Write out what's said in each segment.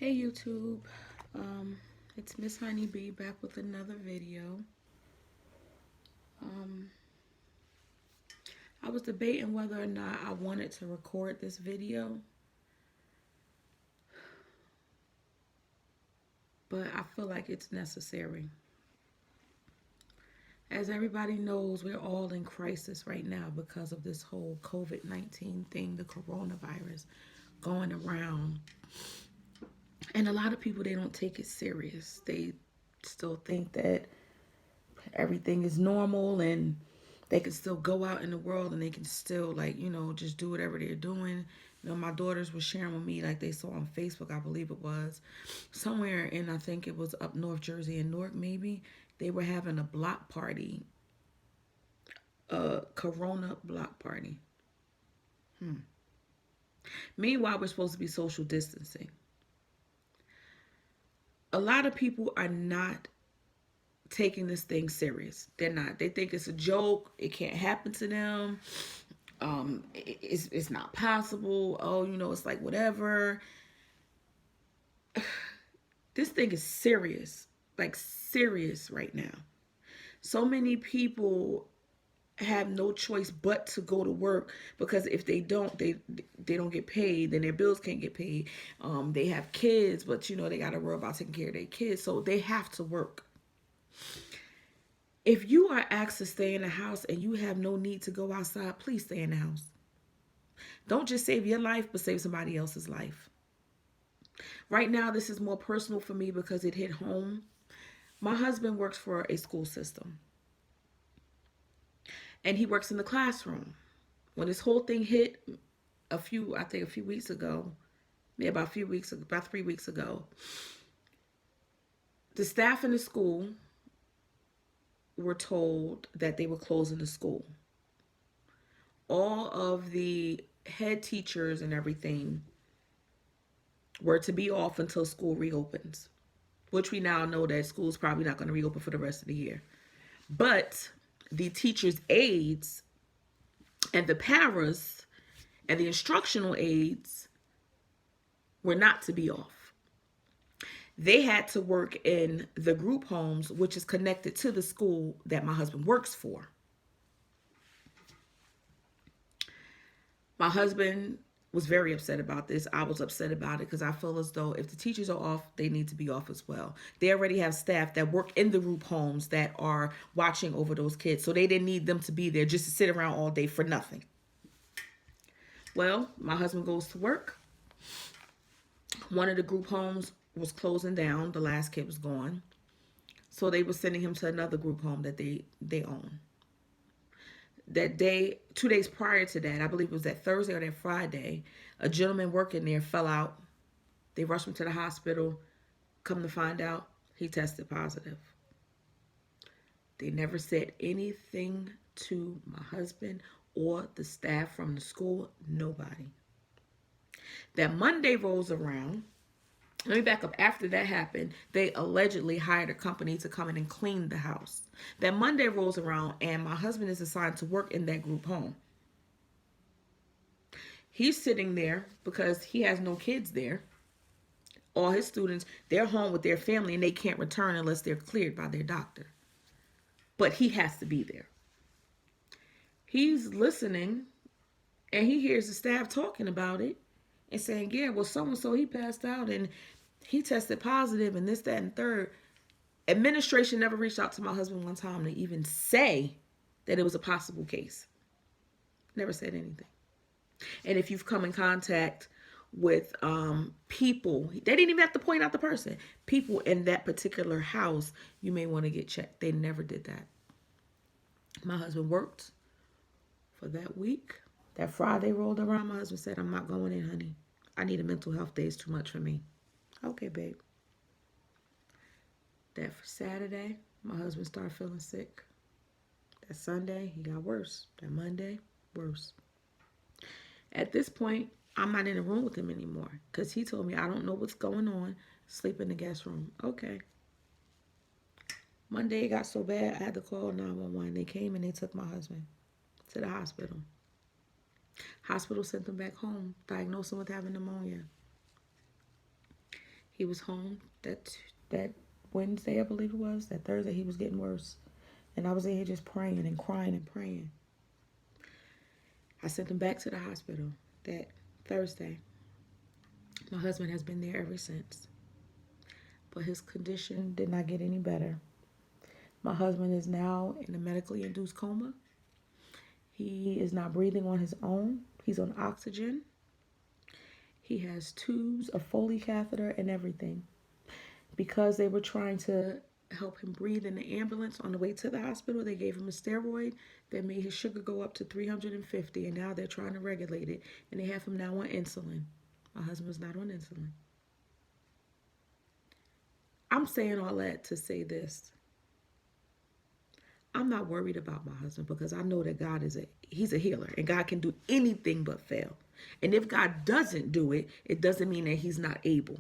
Hey YouTube, it's Miss Honeybee back with another video. Um, I was debating whether or not I wanted to record this video, but I feel like it's necessary. As everybody knows, we're all in crisis right now because of this whole COVID-19 thing, the coronavirus going around. And a lot of people, they don't take it serious. They still think that everything is normal and they can still go out in the world and they can still just do whatever they're doing. My daughters were sharing with me, like, they saw on Facebook, I believe it was somewhere in, I think it was up North Jersey in Newark, maybe they were having a block party, a corona block party. Meanwhile, we're supposed to be social distancing. A lot of people are not taking this thing serious. They're not. They think it's a joke. It can't happen to them. It's not possible. Oh, it's like whatever. This thing is serious, like serious right now. So many people have no choice but to go to work because if they don't, they don't get paid. Then their bills can't get paid. They have kids, but they got to worry about taking care of their kids, so they have to work. If you are asked to stay in the house and you have no need to go outside, please stay in the house. Don't just save your life, but save somebody else's life. Right now, this is more personal for me because it hit home. My husband works for a school system, and he works in the classroom. When this whole thing hit a few weeks ago, about 3 weeks ago, the staff in the school were told that they were closing the school. All of the head teachers and everything were to be off until school reopens, which we now know that school's probably not going to reopen for the rest of the year. But the teachers' aides and the paras and the instructional aides were not to be off. They had to work in the group homes, which is connected to the school that my husband works for. My husband was very upset about this. I was upset about it because I feel as though if the teachers are off, they need to be off as well. They already have staff that work in the group homes that are watching over those kids, so they didn't need them to be there just to sit around all day for nothing. Well, my husband goes to work. One of the group homes was closing down. The last kid was gone. So they were sending him to another group home that they own. That day, 2 days prior to that, I believe it was that Thursday or that Friday, a gentleman working there fell out. They rushed him to the hospital. Come to find out, he tested positive. They never said anything to my husband or the staff from the school, nobody. That Monday rolls around. Let me back up. After that happened, they allegedly hired a company to come in and clean the house. That Monday rolls around, and my husband is assigned to work in that group home. He's sitting there because he has no kids there. All his students, they're home with their family, and they can't return unless they're cleared by their doctor. But he has to be there. He's listening, and he hears the staff talking about it and saying, yeah, well, so-and-so, he passed out, and he tested positive, and this, that, and third. Administration never reached out to my husband one time to even say that it was a possible case. Never said anything. And if you've come in contact with people, they didn't even have to point out the person. People in that particular house, you may want to get checked. They never did that. My husband worked for that week. That Friday rolled around, my husband said, I'm not going in, honey. I need a mental health day. It's too much for me. Okay, babe. That Saturday, my husband started feeling sick. That Sunday, he got worse. That Monday, worse. At this point, I'm not in the room with him anymore because he told me, I don't know what's going on. Sleep in the guest room. Okay. Monday, it got so bad, I had to call 911. They came and they took my husband to the hospital. Hospital sent him back home, diagnosed him with having pneumonia. He was home that Wednesday, I believe it was. That Thursday, he was getting worse. And I was in here just praying and crying and praying. I sent him back to the hospital that Thursday. My husband has been there ever since. But his condition did not get any better. My husband is now in a medically induced coma. He is not breathing on his own. He's on oxygen. He has tubes, a Foley catheter, and everything. Because they were trying to help him breathe in the ambulance on the way to the hospital, they gave him a steroid that made his sugar go up to 350, and now they're trying to regulate it, and they have him now on insulin. My husband's not on insulin. I'm saying all that to say this. I'm not worried about my husband because I know that God he's a healer, and God can do anything but fail. And if God doesn't do it, it doesn't mean that he's not able.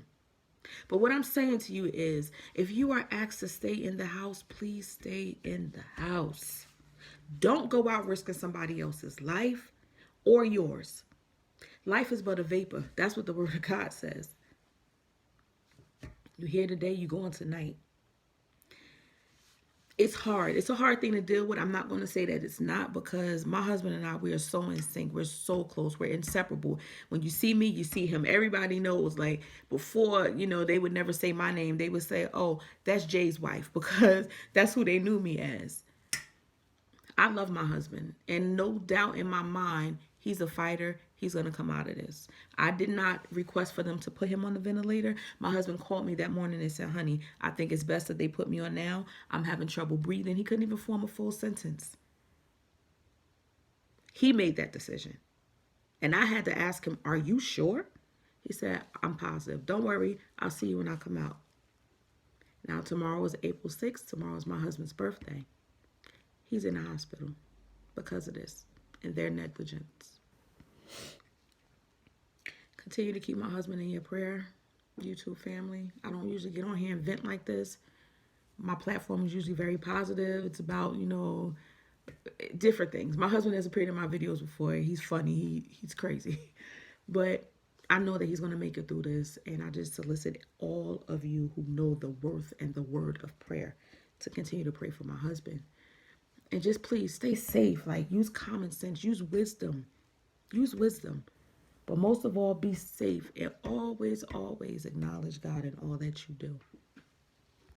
But what I'm saying to you is, if you are asked to stay in the house, please stay in the house. Don't go out risking somebody else's life or yours. Life is but a vapor. That's what the word of God says. You here today, you going tonight. It's hard. It's a hard thing to deal with. I'm not going to say that it's not, because my husband and I, we are so in sync. We're so close. We're inseparable. When you see me, you see him. Everybody knows, like, before, they would never say my name. They would say, oh, that's Jay's wife, because that's who they knew me as. I love my husband, and no doubt in my mind, he's a fighter. He's going to come out of this. I did not request for them to put him on the ventilator. My husband called me that morning and said, honey, I think it's best that they put me on now. I'm having trouble breathing. He couldn't even form a full sentence. He made that decision. And I had to ask him, are you sure? He said, I'm positive. Don't worry. I'll see you when I come out. Now, tomorrow is April 6th. Tomorrow is my husband's birthday. He's in the hospital because of this and their negligence. Continue to keep my husband in your prayer, YouTube family. I don't usually get on here and vent like this. My platform is usually very positive. It's about, different things. My husband has appeared in my videos before. He's funny. He's crazy. But I know that he's going to make it through this. And I just solicit all of you who know the worth and the word of prayer to continue to pray for my husband. And just please stay safe. Like, use common sense. Use wisdom. Use wisdom. But most of all, be safe. And always, always acknowledge God in all that you do.